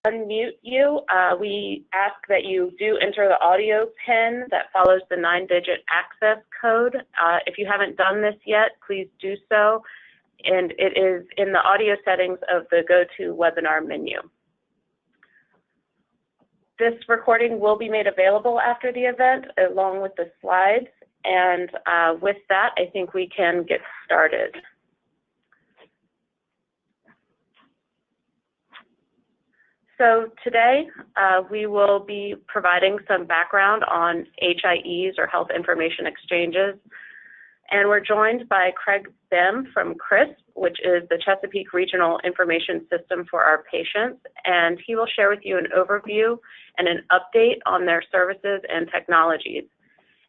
unmute you. We ask that you do enter the audio PIN that follows the 9-digit access code. If you haven't done this yet, please do so. And it is in the audio settings of the GoToWebinar menu. This recording will be made available after the event along with the slides. And with that, I think we can get started. So today, we will be providing some background on HIEs, or Health Information Exchanges. And we're joined by Craig Bim from CRISP, which is the Chesapeake Regional Information System for our patients. And he will share with you an overview and an update on their services and technologies.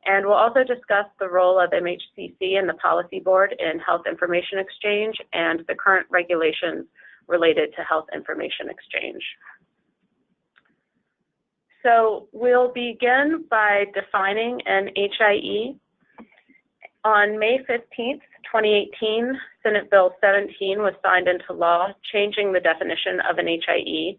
And we'll also discuss the role of MHCC and the Policy Board in Health Information Exchange and the current regulations related to Health Information Exchange. So we'll begin by defining an HIE. On May 15th, 2018, Senate Bill 17 was signed into law, changing the definition of an HIE.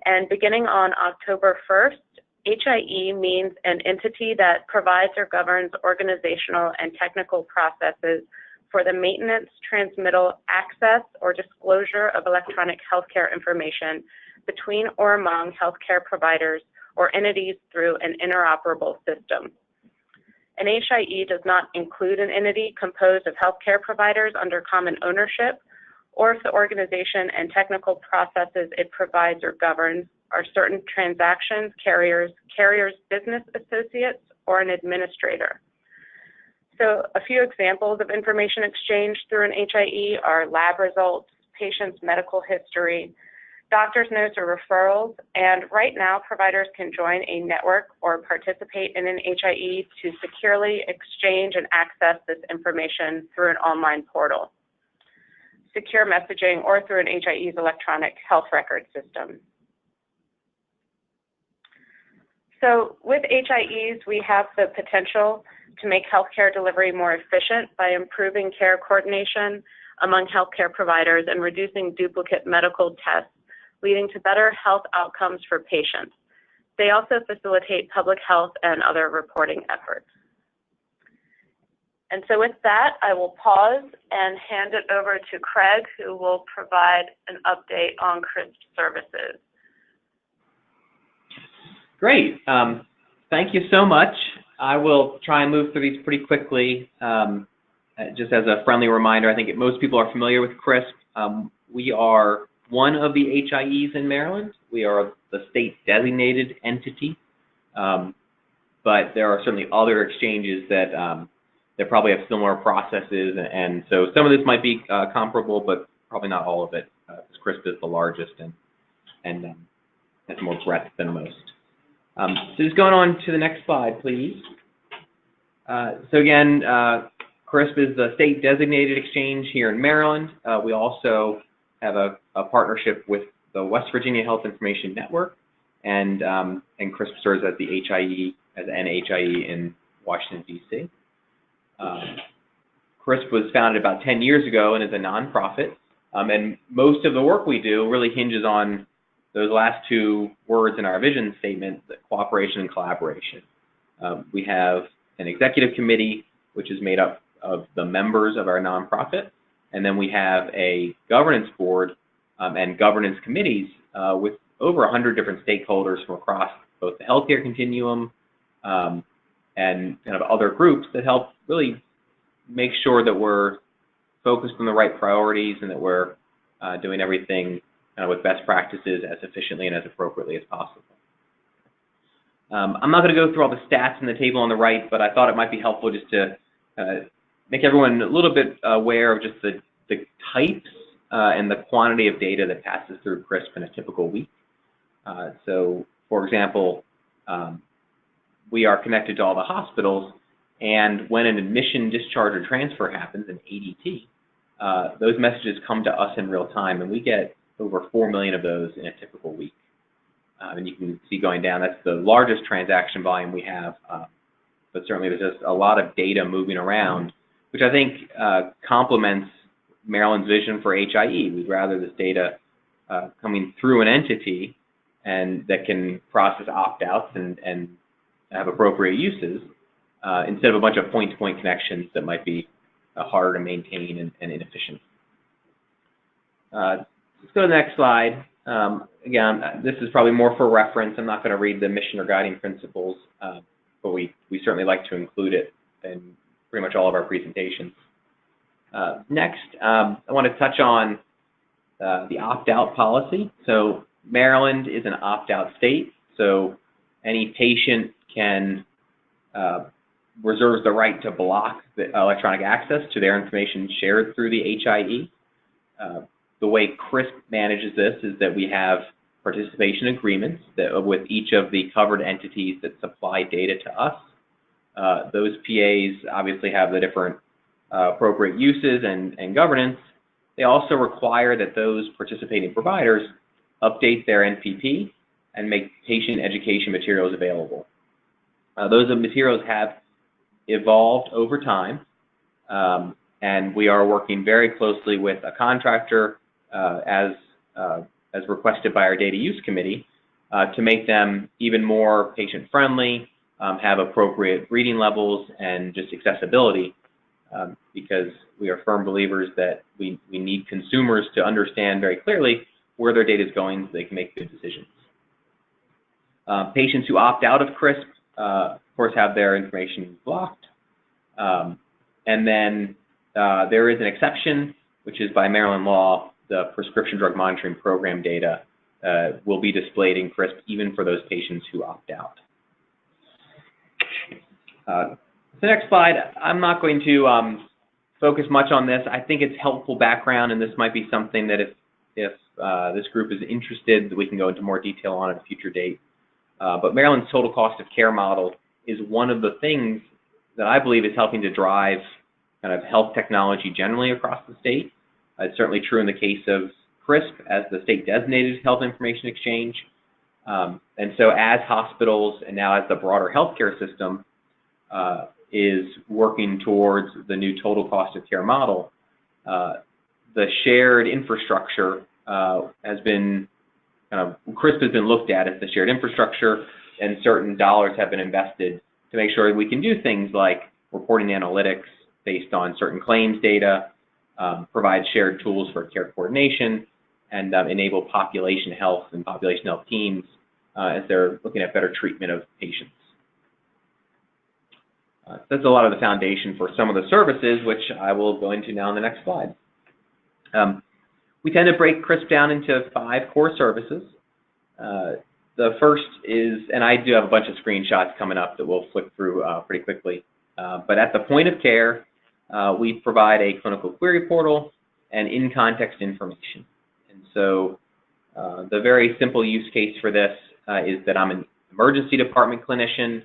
And beginning on October 1st, HIE means an entity that provides or governs organizational and technical processes for the maintenance, transmittal, access, or disclosure of electronic healthcare information between or among healthcare providers or entities through an interoperable system. An HIE does not include an entity composed of healthcare providers under common ownership, or if the organization and technical processes it provides or governs are certain transactions, carriers, business associates, or an administrator. So a few examples of information exchange through an HIE are lab results, patient's medical history, doctor's notes or referrals, and right now providers can join a network or participate in an HIE to securely exchange and access this information through an online portal, secure messaging, or through an HIE's electronic health record system. So with HIEs, we have the potential to make healthcare delivery more efficient by improving care coordination among healthcare providers and reducing duplicate medical tests, leading to better health outcomes for patients. They also facilitate public health and other reporting efforts. And so with that, I will pause and hand it over to Craig, who will provide an update on CRISP services. Great. Thank you so much. I will try and move through these pretty quickly. Just as a friendly reminder, I think most people are familiar with CRISP. We are one of the HIEs in Maryland. We are the state designated entity, but there are certainly other exchanges that probably have similar processes, and so some of this might be comparable, but probably not all of it, because CRISP is the largest and has more breadth than most. So just going on to the next slide, please. So again, CRISP is the state designated exchange here in Maryland. We also have a partnership with the West Virginia Health Information Network, and CRISP serves as the HIE, as an HIE in Washington, D.C. CRISP was founded about 10 years ago and is a nonprofit, and most of the work we do really hinges on those last two words in our vision statement, the cooperation and collaboration. We have an executive committee, which is made up of the members of our nonprofit, and then we have a governance board and governance committees with over 100 different stakeholders from across both the healthcare continuum and kind of other groups that help really make sure that we're focused on the right priorities and that we're doing everything with best practices as efficiently and as appropriately as possible. I'm not going to go through all the stats in the table on the right, but I thought it might be helpful just to make everyone a little bit aware of just the types and the quantity of data that passes through CRISP in a typical week. So, for example, we are connected to all the hospitals, and when an admission, discharge, or transfer happens, an ADT, those messages come to us in real time, and we get over 4 million of those in a typical week. And you can see going down, that's the largest transaction volume we have, but certainly there's just a lot of data moving around, which I think complements Maryland's vision for HIE. We'd rather this data coming through an entity and that can process opt-outs and have appropriate uses, instead of a bunch of point-to-point connections that might be harder to maintain and inefficient. Let's go to the next slide. Again, this is probably more for reference. I'm not going to read the mission or guiding principles, but we certainly like to include it in pretty much all of our presentations. Next, I want to touch on the opt-out policy. So Maryland is an opt-out state, so any patient can reserves the right to block the electronic access to their information shared through the HIE. The way CRISP manages this is that we have participation agreements with each of the covered entities that supply data to us. Those PAs obviously have the different appropriate uses and governance. They also require that those participating providers update their NPP and make patient education materials available. Those materials have evolved over time, and we are working very closely with a contractor as requested by our data use committee to make them even more patient-friendly, have appropriate reading levels, and just accessibility, because we are firm believers that we need consumers to understand very clearly where their data is going so they can make good decisions. Patients who opt out of CRISP, of course, have their information blocked. And then there is an exception, which is by Maryland law, the prescription drug monitoring program data will be displayed in CRISP even for those patients who opt out. The next slide, I'm not going to focus much on this. I think it's helpful background, and this might be something that if this group is interested, we can go into more detail on at a future date. But Maryland's total cost of care model is one of the things that I believe is helping to drive kind of health technology generally across the state. It's certainly true in the case of CRISP as the state designated health information exchange. And so as hospitals and now as the broader healthcare system is working towards the new total cost of care model, the shared infrastructure has been CRISP has been looked at as the shared infrastructure, and certain dollars have been invested to make sure we can do things like reporting analytics based on certain claims data, provide shared tools for care coordination, and enable population health and population health teams as they're looking at better treatment of patients. That's a lot of the foundation for some of the services, which I will go into now on the next slide. We tend to break CRISP down into 5 core services. The first is, and I do have a bunch of screenshots coming up that we'll flick through pretty quickly, but at the point of care, we provide a clinical query portal and in-context information. And so the very simple use case for this is that I'm an emergency department clinician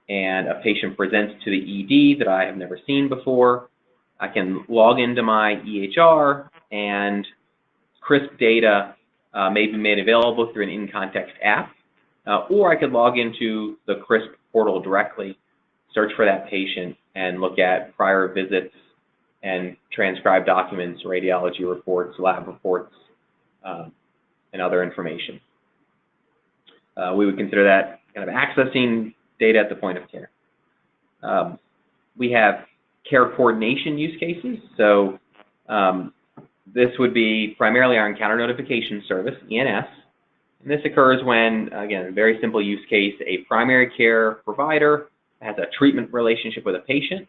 and a patient presents to the ED that I have never seen before. I can log into my EHR, and CRISP data may be made available through an in-context app, or I could log into the CRISP portal directly, search for that patient, and look at prior visits and transcribed documents, radiology reports, lab reports, and other information. We would consider that kind of accessing data at the point of care. We have care coordination use cases. So this would be primarily our encounter notification service, ENS. And this occurs when, again, a very simple use case, a primary care provider has a treatment relationship with a patient,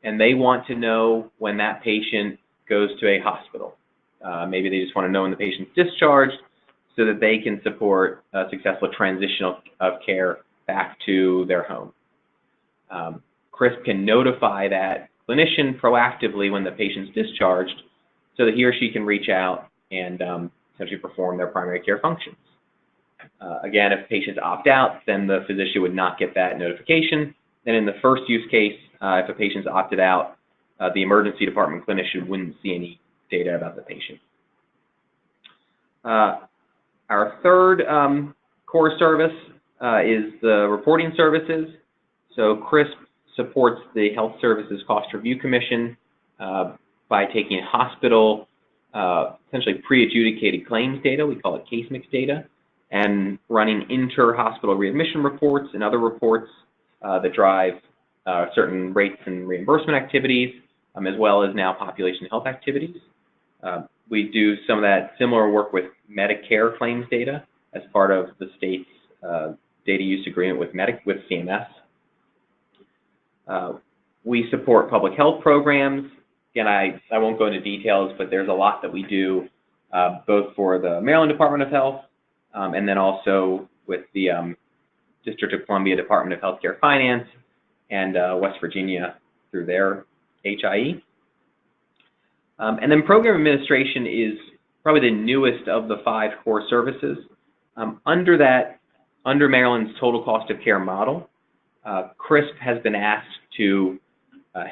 and they want to know when that patient goes to a hospital. Maybe they just want to know when the patient's discharged so that they can support a successful transition of care back to their home. CRISP can notify that clinician proactively when the patient's discharged so that he or she can reach out and essentially perform their primary care functions. Again, if patients opt out, then the physician would not get that notification. And in the first use case, if a patient's opted out, the emergency department clinician wouldn't see any data about the patient. Our third core service is the reporting services. So CRISP supports the Health Services Cost Review Commission by taking hospital, essentially pre-adjudicated claims data, we call it case mix data, and running inter-hospital readmission reports and other reports that drive certain rates and reimbursement activities, as well as now population health activities. We do some of that similar work with Medicare claims data as part of the state's data use agreement with CMS. We support public health programs. Again, I won't go into details, but there's a lot that we do both for the Maryland Department of Health and then also with the District of Columbia Department of Healthcare Finance and West Virginia through their HIE. And then program administration is probably the newest of the 5 core services. Under Maryland's total cost of care model, CRISP has been asked to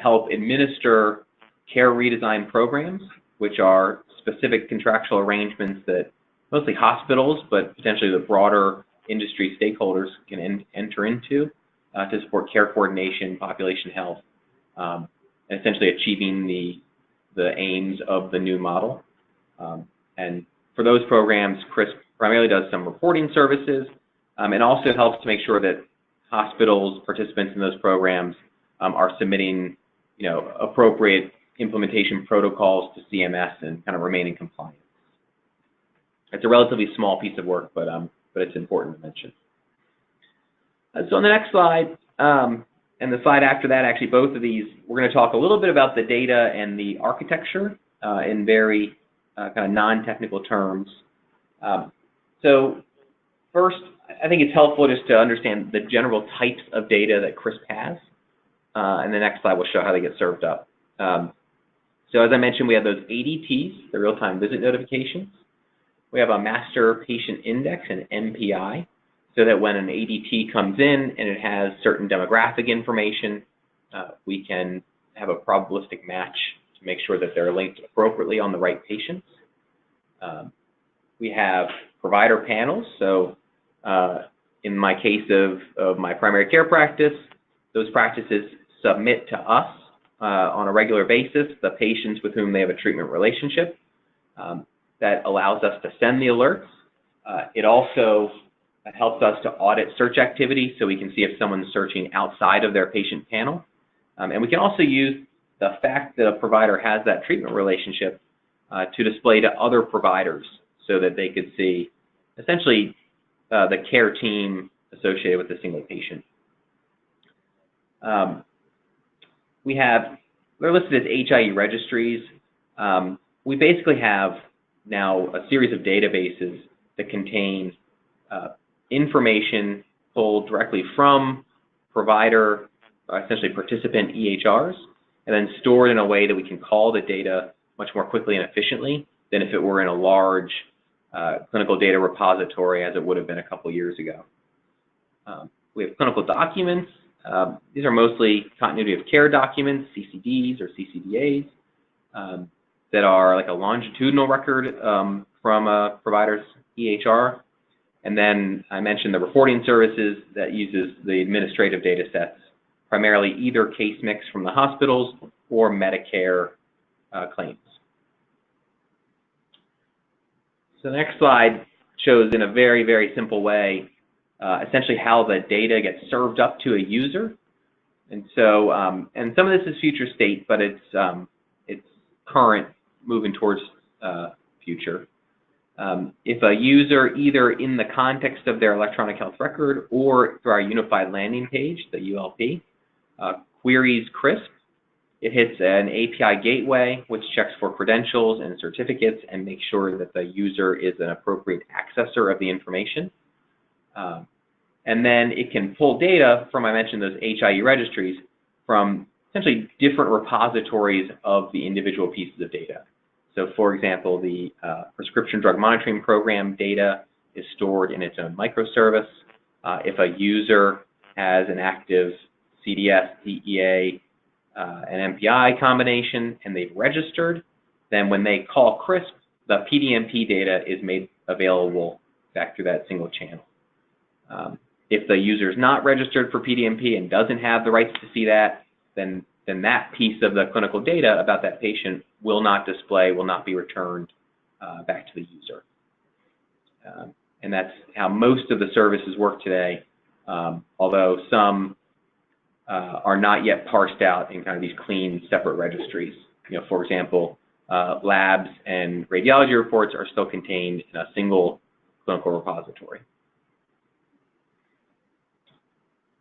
help administer care redesign programs, which are specific contractual arrangements that mostly hospitals, but potentially the broader industry stakeholders can enter into to support care coordination, population health, and essentially achieving the aims of the new model. And for those programs, CRISP primarily does some reporting services and also helps to make sure that hospitals, participants in those programs are submitting, appropriate implementation protocols to CMS and kind of remain in compliance. It's a relatively small piece of work, but it's important to mention. So on the next slide, and the slide after that, actually both of these, we're going to talk a little bit about the data and the architecture in very kind of non-technical terms. So first, I think it's helpful just to understand the general types of data that CRISP has. And the next slide will show how they get served up. So as I mentioned, we have those ADTs, the real-time visit notifications. We have a master patient index, an MPI, so that when an ADT comes in and it has certain demographic information, we can have a probabilistic match to make sure that they're linked appropriately on the right patients. We have provider panels. So in my case of my primary care practice, those practices submit to us on a regular basis the patients with whom they have a treatment relationship. That allows us to send the alerts. It also helps us to audit search activity so we can see if someone's searching outside of their patient panel. And we can also use the fact that a provider has that treatment relationship to display to other providers so that they could see essentially the care team associated with a single patient. They're listed as HIE registries. We basically have now a series of databases that contain information pulled directly from provider, essentially participant EHRs, and then stored in a way that we can call the data much more quickly and efficiently than if it were in a large clinical data repository as it would have been a couple years ago. We have clinical documents. These are mostly continuity of care documents, CCDs or CCDAs, that are like a longitudinal record from a provider's EHR. And then I mentioned the reporting services that uses the administrative data sets, primarily either case mix from the hospitals or Medicare claims. So the next slide shows in a very, very simple way essentially how the data gets served up to a user. And so, and some of this is future state, but it's current, moving towards future. If a user, either in the context of their electronic health record or through our unified landing page, the ULP, queries CRISP, it hits an API gateway, which checks for credentials and certificates and makes sure that the user is an appropriate accessor of the information. And then it can pull data from, I mentioned those HIE registries, from essentially different repositories of the individual pieces of data. So for example, the prescription drug monitoring program data is stored in its own microservice. If a user has an active CDS, DEA, and MPI combination and they've registered, then when they call CRISP, the PDMP data is made available back through that single channel. If the user is not registered for PDMP and doesn't have the rights to see that, then that piece of the clinical data about that patient will not display, will not be returned back to the user. and that's how most of the services work today, although some are not yet parsed out in kind of these clean, separate registries. For example, labs and radiology reports are still contained in a single clinical repository.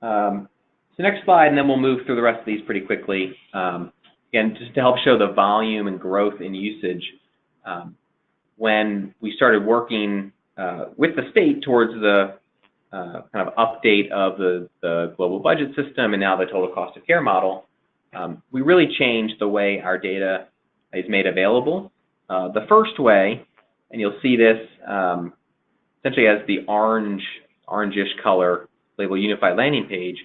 So next slide, and then we'll move through the rest of these pretty quickly. Again, just to help show the volume and growth in usage, when we started working with the state towards the kind of update of the global budget system and now the total cost of care model, we really changed the way our data is made available. The first way, and you'll see this essentially as the orangish color labeled Unified Landing Page,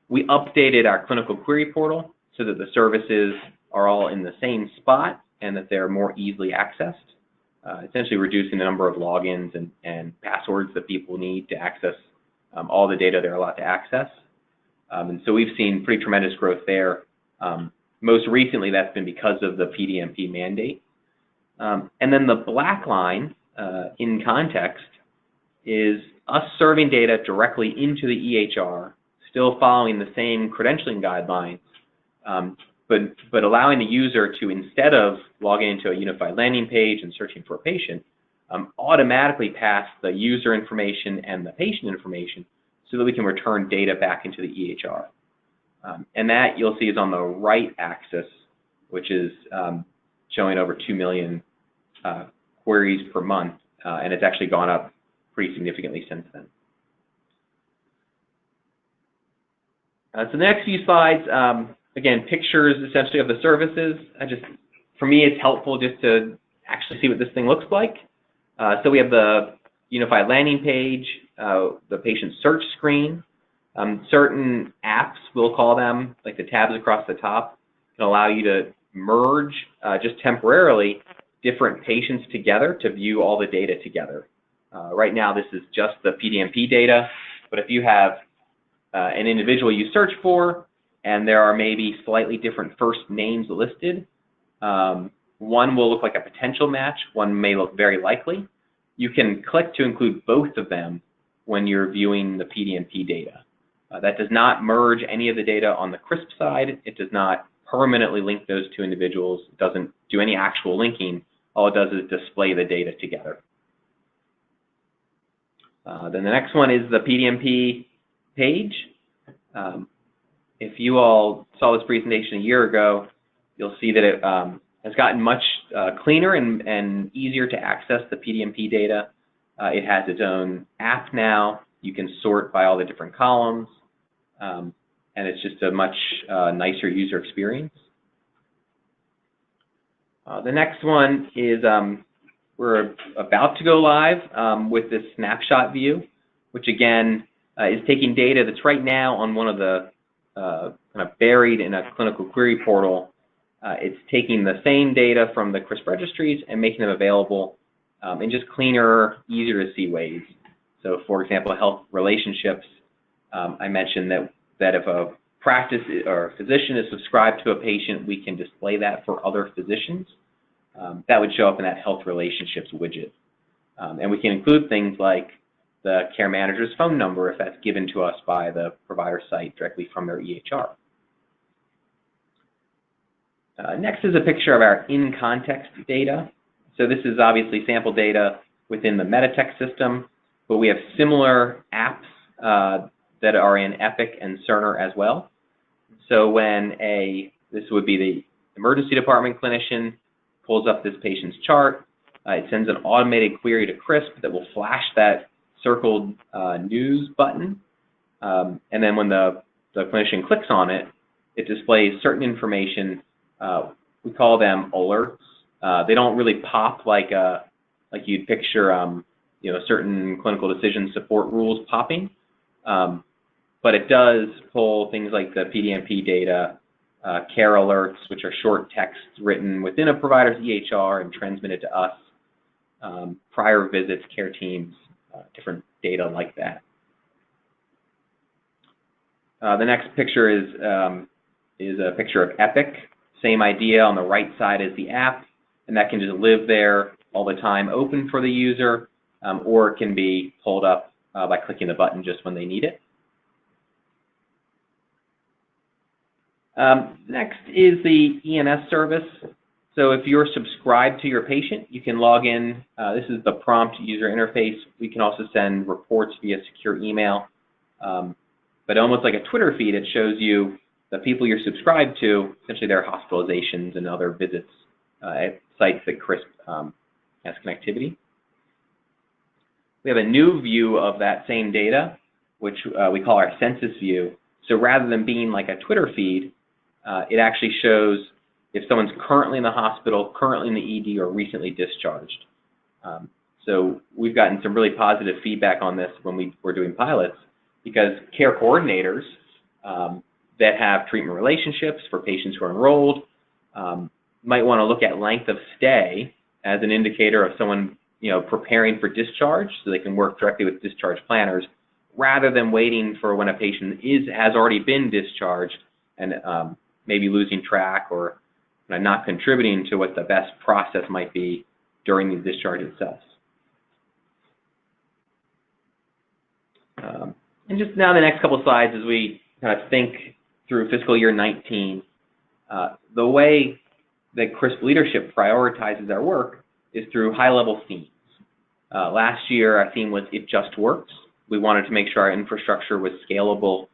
we updated our clinical query portal so that the services are all in the same spot and that they're more easily accessed, essentially reducing the number of logins and passwords that people need to access all the data they're allowed to access. And so we've seen pretty tremendous growth there. Most recently, that's been because of the PDMP mandate. And then the black line in context is us serving data directly into the EHR, still following the same credentialing guidelines, but allowing the user to, instead of logging into a unified landing page and searching for a patient, automatically pass the user information and the patient information so that we can return data back into the EHR. And that you'll see is on the right axis, which is showing over 2 million queries per month, and it's actually gone up pretty significantly since then. So the next few slides, again, pictures essentially of the services. For me, it's helpful just to actually see what this thing looks like. So we have the unified landing page, the patient search screen. Certain apps, we'll call them, like the tabs across the top, can allow you to merge, just temporarily, different patients together to view all the data together. Right now, this is just the PDMP data, but if you have an individual you search for, and there are maybe slightly different first names listed, one will look like a potential match, one may look very likely. You can click to include both of them when you're viewing the PDMP data. That does not merge any of the data on the CRISP side. It does not permanently link those two individuals. It doesn't do any actual linking. All it does is display the data together. Then the next one is the PDMP page. If you all saw this presentation a year ago, you'll see that it has gotten much cleaner and easier to access the PDMP data. It has its own app now. You can sort by all the different columns, and it's just a much nicer user experience. The next one is we're about to go live with this snapshot view, which again is taking data that's right now on one of the kind of buried in a clinical query portal. It's taking the same data from the CRISP registries and making them available in just cleaner, easier to see ways. So for example, health relationships, I mentioned that if a practice or a physician is subscribed to a patient, we can display that for other physicians. That would show up in that health relationships widget. And we can include things like the care manager's phone number if that's given to us by the provider site directly from their EHR. Next is a picture of our in-context data. So this is obviously sample data within the Meditech system, but we have similar apps that are in Epic and Cerner as well. So when this would be the emergency department clinician, pulls up this patient's chart, it sends an automated query to CRISP that will flash that circled news button, and then when the clinician clicks on it, it displays certain information. We call them alerts. They don't really pop like you'd picture, certain clinical decision support rules popping, but it does pull things like the PDMP data, care alerts, which are short texts written within a provider's EHR and transmitted to us, prior visits, care teams, different data like that. The next picture is a picture of Epic. Same idea. On the right side is the app, and that can just live there all the time, open for the user. or it can be pulled up by clicking the button just when they need it. Next is the EMS service. So if you're subscribed to your patient, you can log in. This is the prompt user interface. We can also send reports via secure email. But almost like a Twitter feed, it shows you the people you're subscribed to, essentially their hospitalizations and other visits at sites that CRISP has connectivity. We have a new view of that same data, which we call our census view. So rather than being like a Twitter feed, it actually shows if someone's currently in the hospital, currently in the ED, or recently discharged. So we've gotten some really positive feedback on this when we were doing pilots, because care coordinators that have treatment relationships for patients who are enrolled might want to look at length of stay as an indicator of someone preparing for discharge, so they can work directly with discharge planners rather than waiting for when a patient has already been discharged and maybe losing track or not contributing to what the best process might be during the discharge itself. And just now the next couple of slides as we kind of think through fiscal year 19, the way that CRISP leadership prioritizes our work is through high-level themes. Last year, our theme was "It Just Works." We wanted to make sure our infrastructure was scalable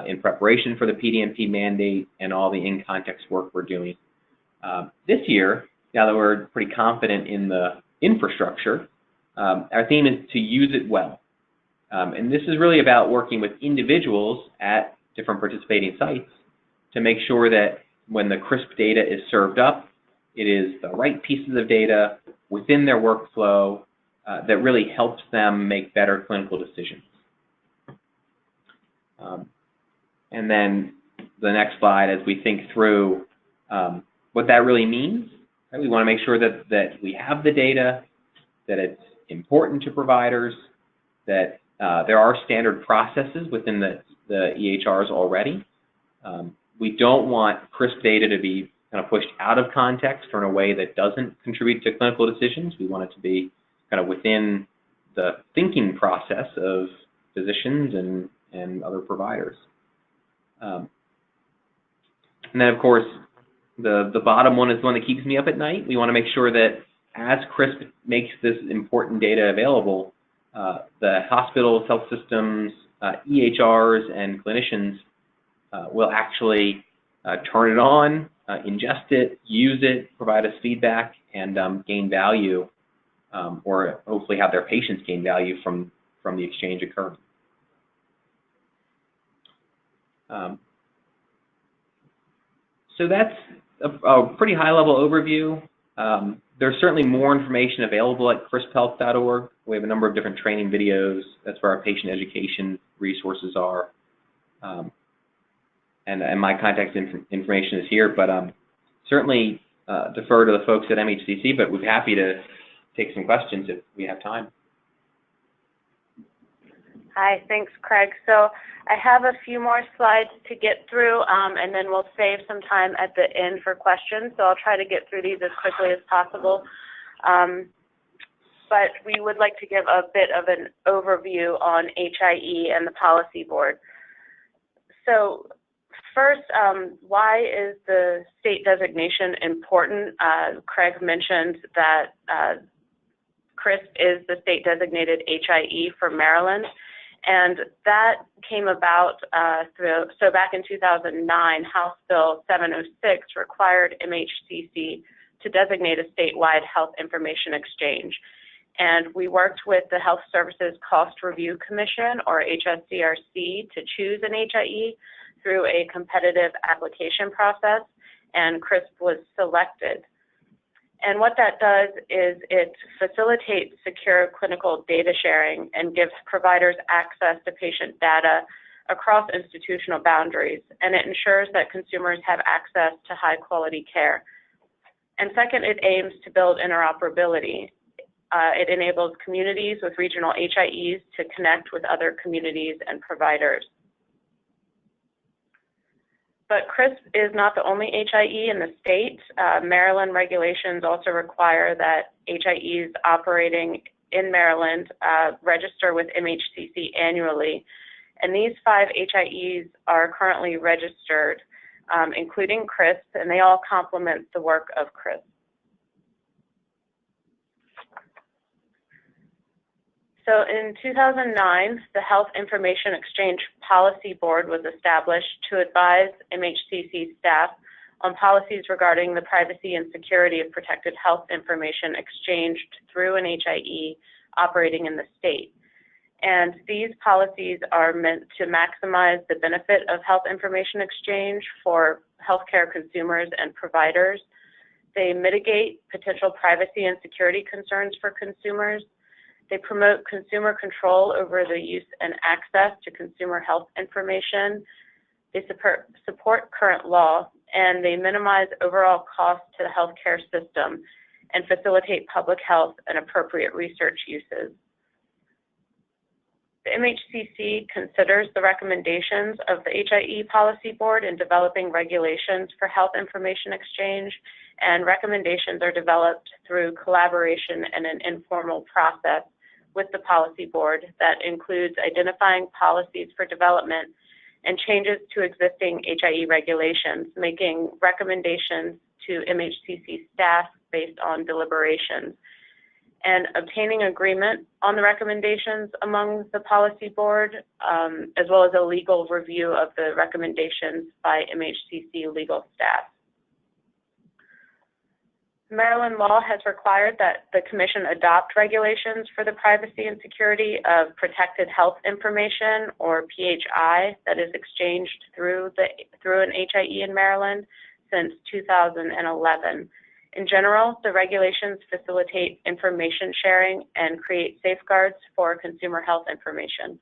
in preparation for the PDMP mandate and all the in-context work we're doing. This year, now that we're pretty confident in the infrastructure, our theme is to use it well. And this is really about working with individuals at different participating sites to make sure that when the CRISP data is served up, it is the right pieces of data within their workflow that really helps them make better clinical decisions. And then the next slide, as we think through what that really means, right? We want to make sure that we have the data, that it's important to providers, that there are standard processes within the EHRs already. We don't want CRISP data to be kind of pushed out of context or in a way that doesn't contribute to clinical decisions. We want it to be kind of within the thinking process of physicians and other providers. And then, of course, the bottom one is the one that keeps me up at night. We want to make sure that as CRISP makes this important data available, the hospitals, health systems, EHRs, and clinicians will actually turn it on, ingest it, use it, provide us feedback, and gain value, or hopefully have their patients gain value from the exchange occurring. So that's a pretty high-level overview. There's certainly more information available at crisphealth.org. We have a number of different training videos. That's where our patient education resources are. And my contact information is here, but certainly defer to the folks at MHCC, but we're happy to take some questions if we have time. Hi, thanks, Craig. So I have a few more slides to get through, and then we'll save some time at the end for questions. So I'll try to get through these as quickly as possible. But we would like to give a bit of an overview on HIE and the policy board. So first, why is the state designation important? Craig mentioned that CRISP is the state designated HIE for Maryland. And that came about so back in 2009, House Bill 706 required MHCC to designate a statewide health information exchange. And we worked with the Health Services Cost Review Commission, or HSCRC, to choose an HIE through a competitive application process, and CRISP was selected. And what that does is it facilitates secure clinical data sharing and gives providers access to patient data across institutional boundaries, and it ensures that consumers have access to high-quality care. And second, it aims to build interoperability. It enables communities with regional HIEs to connect with other communities and providers. But CRISP is not the only HIE in the state. Maryland regulations also require that HIEs operating in Maryland register with MHCC annually. And these 5 HIEs are currently registered, including CRISP, and they all complement the work of CRISP. So in 2009, the Health Information Exchange Policy Board was established to advise MHCC staff on policies regarding the privacy and security of protected health information exchanged through an HIE operating in the state. And these policies are meant to maximize the benefit of health information exchange for healthcare consumers and providers. They mitigate potential privacy and security concerns for consumers. They promote consumer control over the use and access to consumer health information. They support current law, and they minimize overall costs to the healthcare system and facilitate public health and appropriate research uses. The MHCC considers the recommendations of the HIE Policy Board in developing regulations for health information exchange, and recommendations are developed through collaboration and an informal process with the Policy Board that includes identifying policies for development and changes to existing HIE regulations, making recommendations to MHCC staff based on deliberations, and obtaining agreement on the recommendations among the Policy Board, as well as a legal review of the recommendations by MHCC legal staff. Maryland law has required that the Commission adopt regulations for the privacy and security of protected health information, or PHI, that is exchanged through an HIE in Maryland since 2011. In general, the regulations facilitate information sharing and create safeguards for consumer health information.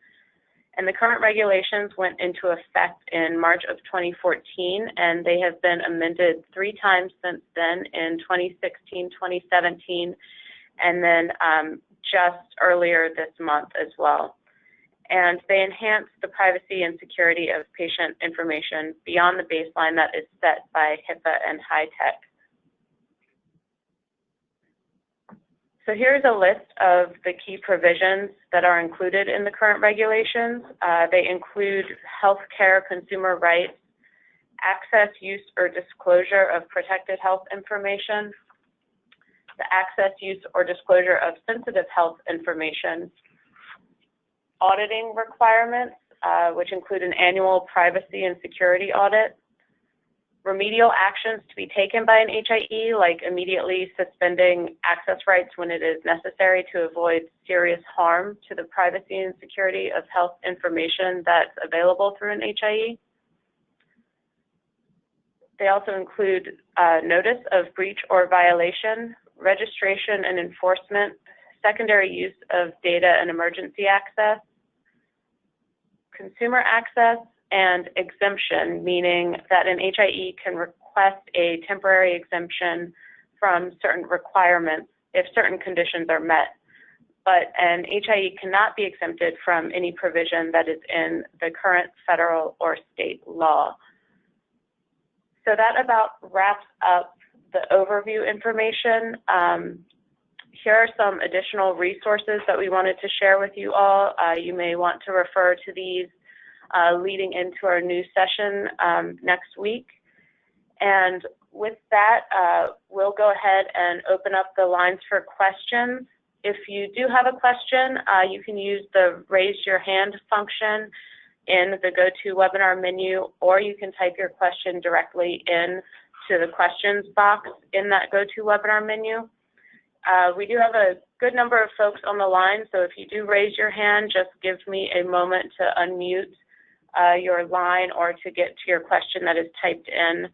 And the current regulations went into effect in March of 2014, and they have been amended 3 times since then, in 2016, 2017, and then just earlier this month as well. And they enhance the privacy and security of patient information beyond the baseline that is set by HIPAA and HITECH. So here's a list of the key provisions that are included in the current regulations. They include healthcare consumer rights, access, use, or disclosure of protected health information, the access, use, or disclosure of sensitive health information, auditing requirements, which include an annual privacy and security audit, remedial actions to be taken by an HIE, like immediately suspending access rights when it is necessary to avoid serious harm to the privacy and security of health information that's available through an HIE. They also include notice of breach or violation, registration and enforcement, secondary use of data and emergency access, consumer access, and exemption, meaning that an HIE can request a temporary exemption from certain requirements if certain conditions are met. But an HIE cannot be exempted from any provision that is in the current federal or state law. So that about wraps up the overview information. Here are some additional resources that we wanted to share with you all. You may want to refer to these leading into our new session next week. And with that, we'll go ahead and open up the lines for questions. If you do have a question, you can use the raise your hand function in the GoToWebinar menu, or you can type your question directly in to the questions box in that GoToWebinar menu. We do have a good number of folks on the line, so if you do raise your hand, just give me a moment to unmute your line or to get to your question that is typed in.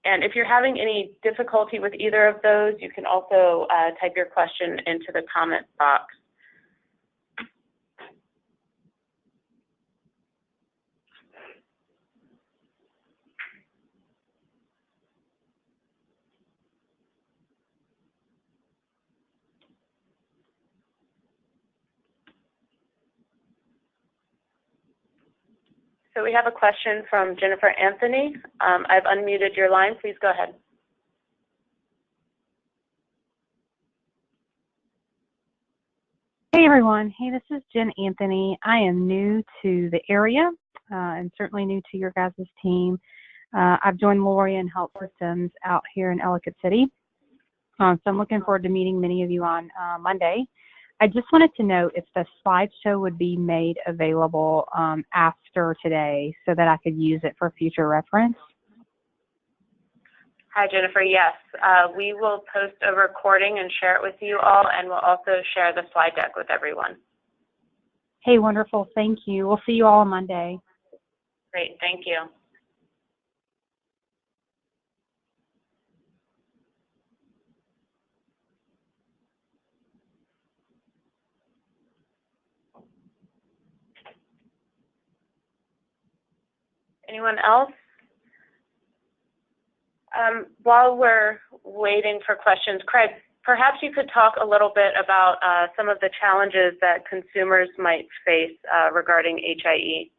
And if you're having any difficulty with either of those, you can also type your question into the comment box. So we have a question from Jennifer Anthony. I've unmuted your line. Please go ahead. everyone. Hey, this is Jen Anthony. I am new to the area and certainly new to your guys' team. I've joined Lorien Health Systems out here in Ellicott City. So I'm looking forward to meeting many of you on Monday. I just wanted to know if the slideshow would be made available after today so that I could use it for future reference. Hi, Jennifer. Yes, we will post a recording and share it with you all, and we'll also share the slide deck with everyone. Hey, wonderful. Thank you. We'll see you all on Monday. Great. Thank you. Anyone else? While we're waiting for questions, Craig, perhaps you could talk a little bit about some of the challenges that consumers might face regarding HIE.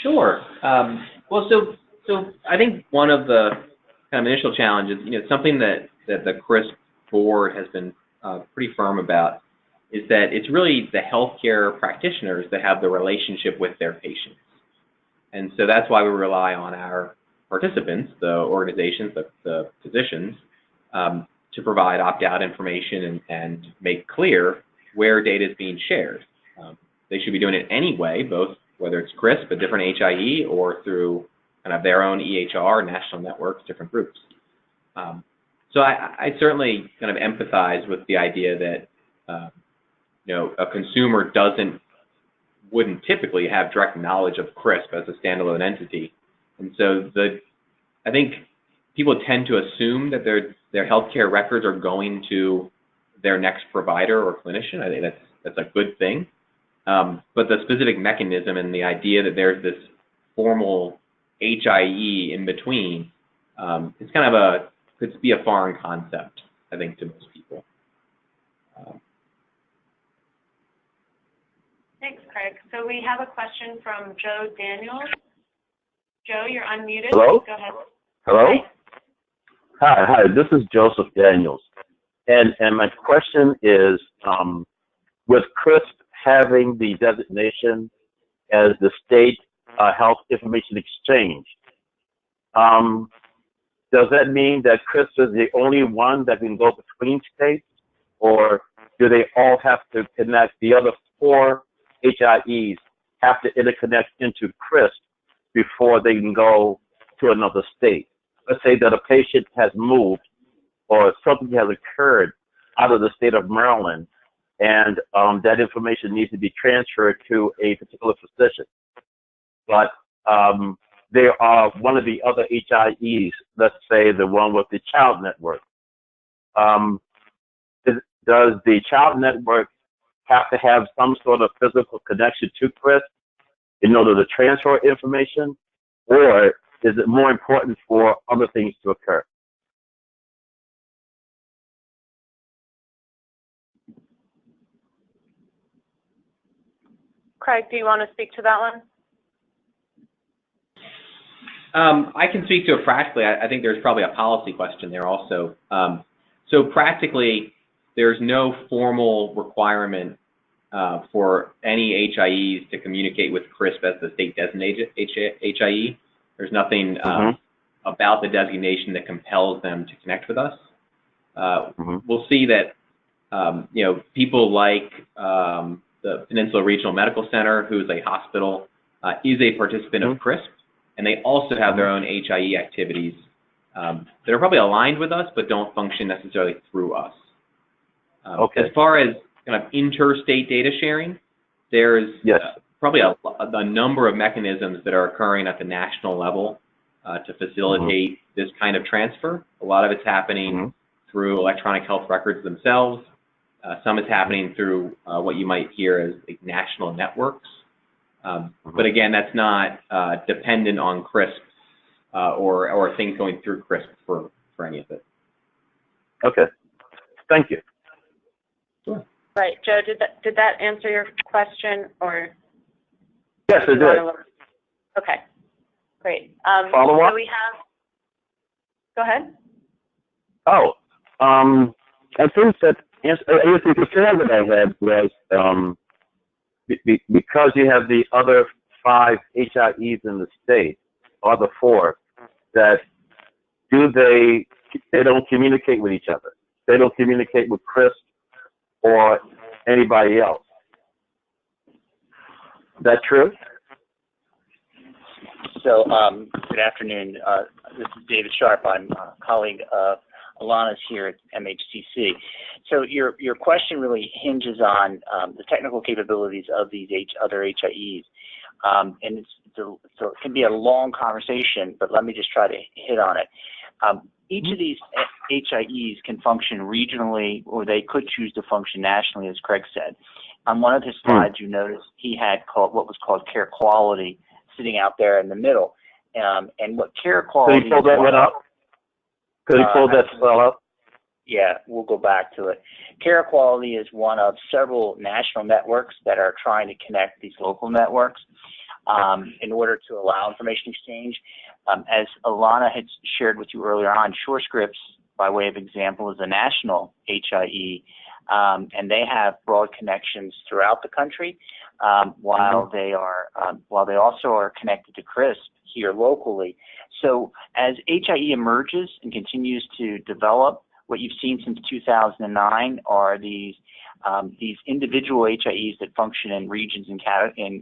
Sure. Well, so I think one of the kind of initial challenges, something that the CRISP board has been pretty firm about, is that it's really the healthcare practitioners that have the relationship with their patients. And so that's why we rely on our participants, the organizations, the physicians, to provide opt-out information and make clear where data is being shared. They should be doing it anyway, both whether it's CRISP, a different HIE, or through kind of their own EHR, national networks, different groups. So I certainly kind of empathize with the idea that a consumer wouldn't typically have direct knowledge of CRISP as a standalone entity, and so I think people tend to assume that their healthcare records are going to their next provider or clinician. I think that's a good thing, but the specific mechanism and the idea that there's this formal HIE in between, it's kind of could be a foreign concept, I think, to most people. Thanks, Craig. So we have a question from Joe Daniels. Joe, you're unmuted. Hello? Go ahead. Hello? Hi, this is Joseph Daniels. And my question is, with CRISP having the designation as the state health information exchange, does that mean that CRISP is the only one that can go between states, or do they all have to connect? The other 4 HIEs have to interconnect into CRISP before they can go to another state. Let's say that a patient has moved or something has occurred out of the state of Maryland, and that information needs to be transferred to a particular physician. But they are one of the other HIEs, let's say the one with the child network. Does the child network have to have some sort of physical connection to CRISP in order to transfer information, or is it more important for other things to occur? Craig, do you want to speak to that one? I can speak to it practically. I think there's probably a policy question there also. So practically, there's no formal requirement for any HIEs to communicate with CRISP as the state designated HIE. There's nothing about the designation that compels them to connect with us. We'll see that people like the Peninsula Regional Medical Center, who's a hospital, is a participant of CRISP, and they also have their own HIE activities that are probably aligned with us but don't function necessarily through us. As far as kind of interstate data sharing, there's probably a number of mechanisms that are occurring at the national level to facilitate this kind of transfer. A lot of it's happening through electronic health records themselves. Some is happening through what you might hear as like national networks. But again, that's not dependent on CRISP or things going through CRISP for any of it. Okay. Thank you. Sure. Right, Joe, did that answer your question, or? Yes, it did. Okay, great. Follow up? So we have, Go ahead. Oh, I think that the concern that I had was because you have the other 5 HIEs in the state, or the 4, that they don't communicate with each other. They don't communicate with Chris or anybody else. Is that true? So, good afternoon. This is David Sharp. I'm a colleague of Alana's here at MHCC. So your question really hinges on the technical capabilities of these other HIEs. And so it can be a long conversation, but let me just try to hit on it. Each of these HIEs can function regionally, or they could choose to function nationally, as Craig said. On one of his slides, you noticed he had what was called care quality sitting out there in the middle. And what care quality... Could you pull that one up? Could you pull that spell up? Yeah, we'll go back to it. Care quality is one of several national networks that are trying to connect these local networks in order to allow information exchange. As Alana had shared with you earlier on, SureScripts, by way of example, is a national HIE, and they have broad connections throughout the country, while they also are connected to CRISP here locally. So as HIE emerges and continues to develop, what you've seen since 2009 are these individual HIEs that function in regions and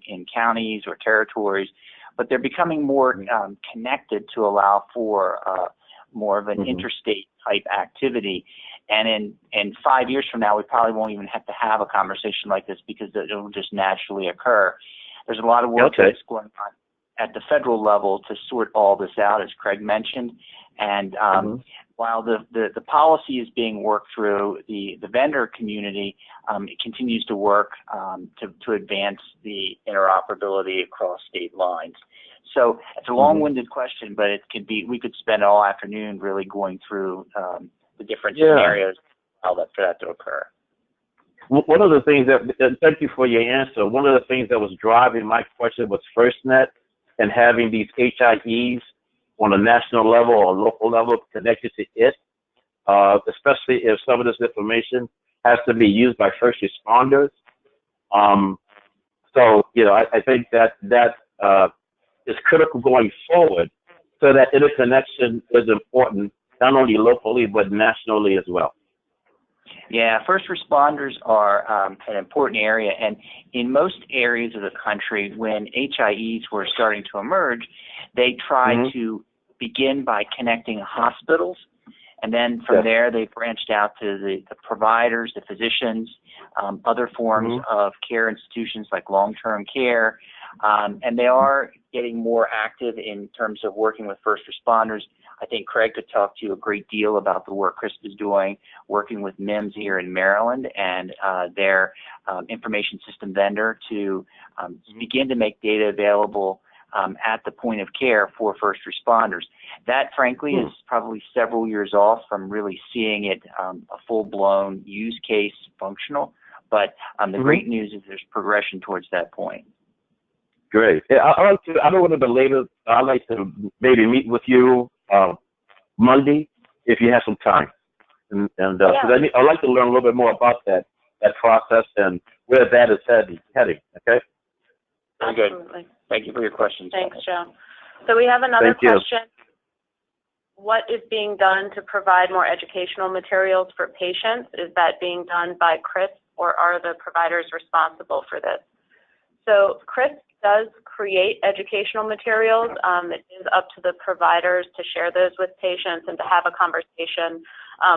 in counties or territories, but they're becoming more connected to allow for more of an interstate type activity. And in 5 years from now, we probably won't even have to have a conversation like this because it will just naturally occur. There's a lot of work that's going on at the federal level to sort all this out, as Craig mentioned. And while the policy is being worked through, the vendor community it continues to work to advance the interoperability across state lines. So it's a long-winded question, but we could spend all afternoon really going through the different scenarios for that to occur. One of the things thank you for your answer. One of the things that was driving my question was FirstNet and having these HIEs on a national level or local level connected to it, especially if some of this information has to be used by first responders. So, I think that is critical going forward, so that interconnection is important, not only locally, but nationally as well. Yeah, first responders are an important area, and in most areas of the country, when HIEs were starting to emerge, they tried to begin by connecting hospitals, and then from there they branched out to the providers, the physicians, other forms of care institutions like long-term care, and they are getting more active in terms of working with first responders. I think Craig could talk to you a great deal about the work CRISP is doing, working with MIMS here in Maryland and their information system vendor to begin to make data available at the point of care for first responders. That, frankly, is probably several years off from really seeing it a full-blown use case functional. But the great news is there's progression towards that point. Great. Yeah, I don't want to belabor. I'd like to maybe meet with you Monday if you have some time, and I'd like to learn a little bit more about that process and where that is heading. Okay. Very good. Absolutely. Thank you for your questions. Thanks, Joe. So we have another question. What is being done to provide more educational materials for patients? Is that being done by CRISP, or are the providers responsible for this? So CRISP does create educational materials. It is up to the providers to share those with patients and to have a conversation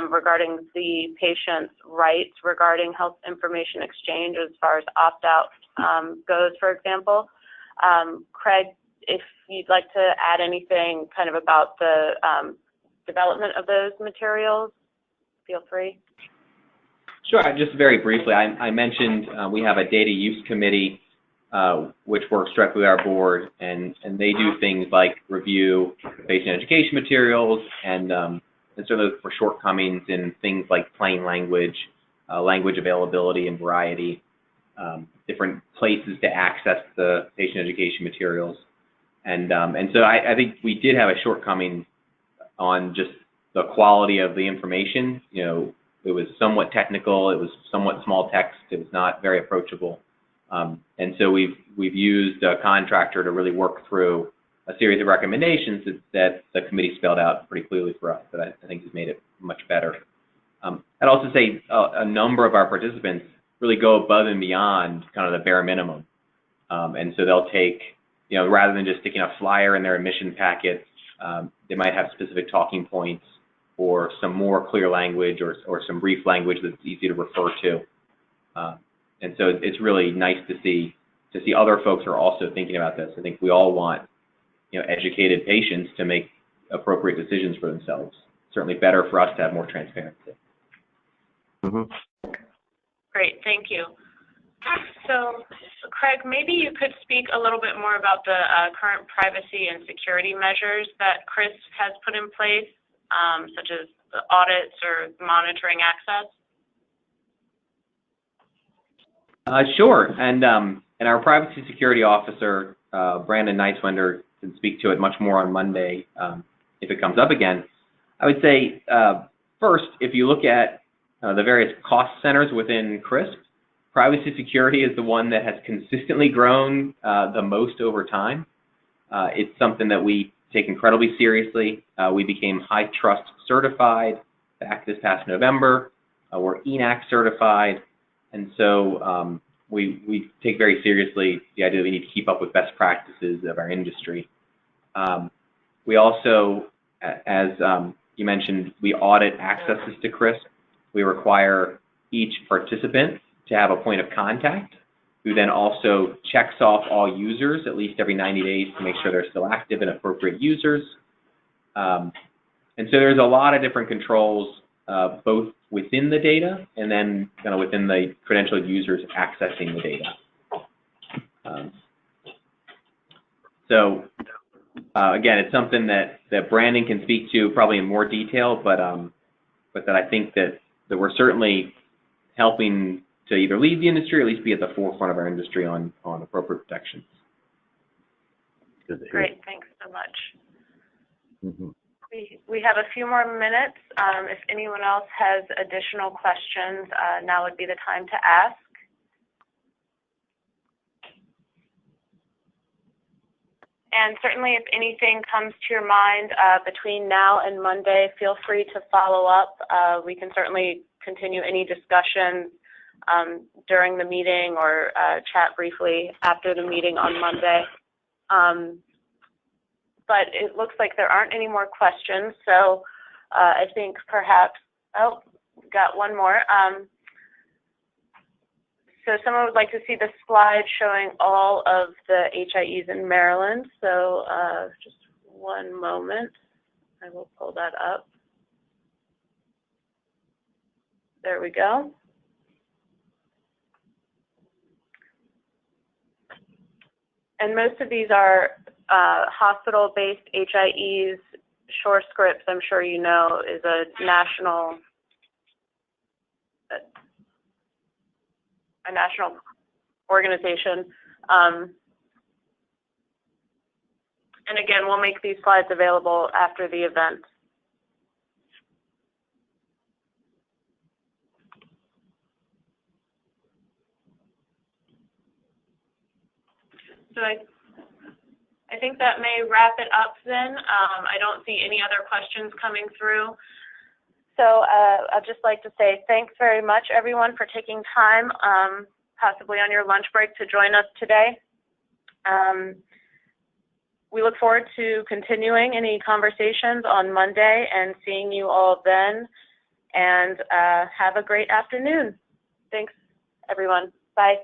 regarding the patient's rights regarding health information exchange as far as opt-out goes, for example. Craig, if you'd like to add anything kind of about the development of those materials, feel free. Sure. Just very briefly, I mentioned we have a data use committee which works directly with our board, and they do things like review patient education materials and so look for shortcomings in things like plain language, language availability and variety, different places to access the patient education materials, and so I think we did have a shortcoming on just the quality of the information. You know, it was somewhat technical, it was somewhat small text, it was not very approachable. And so we've used a contractor to really work through a series of recommendations that the committee spelled out pretty clearly for us that I think has made it much better. I'd also say a number of our participants really go above and beyond kind of the bare minimum. And so they'll take, you know, rather than just sticking a flyer in their admission packet, they might have specific talking points or some more clear language or some brief language that's easy to refer to. And so it's really nice to see other folks who are also thinking about this. I think we all want, you know, educated patients to make appropriate decisions for themselves. Certainly better for us to have more transparency. Mm-hmm. Great, thank you. So, Craig, maybe you could speak a little bit more about the current privacy and security measures that CRISP has put in place, such as the audits or monitoring access. Sure, and our privacy security officer, Brandon Neiswender, can speak to it much more on Monday if it comes up again. I would say, first, if you look at the various cost centers within CRISP, privacy security is the one that has consistently grown the most over time. It's something that we take incredibly seriously. We became HIE Trust certified back this past November. We're ENAC certified. And so we take very seriously the idea that we need to keep up with best practices of our industry. We also, as you mentioned, we audit accesses to CRISP. We require each participant to have a point of contact, who then also checks off all users at least every 90 days to make sure they're still active and appropriate users. And so there's a lot of different controls, both within the data and then kind of within the credentialed users accessing the data. So again, it's something that Brandon can speak to probably in more detail, but that I think that we're certainly helping to either lead the industry or at least be at the forefront of our industry on appropriate protections. Great, thanks so much. Mm-hmm. We have a few more minutes. If anyone else has additional questions, now would be the time to ask. And certainly if anything comes to your mind between now and Monday, feel free to follow up. We can certainly continue any discussions during the meeting or chat briefly after the meeting on Monday. But it looks like there aren't any more questions, so I think perhaps, oh, we've got one more. So someone would like to see the slide showing all of the HIEs in Maryland. So just one moment. I will pull that up. There we go. And most of these are hospital-based HIEs. SureScripts, I'm sure you know, is a national organization. And again, we'll make these slides available after the event. So I think that may wrap it up then. I don't see any other questions coming through. So I'd just like to say thanks very much, everyone, for taking time, possibly on your lunch break, to join us today. We look forward to continuing any conversations on Monday and seeing you all then. And have a great afternoon. Thanks, everyone. Bye.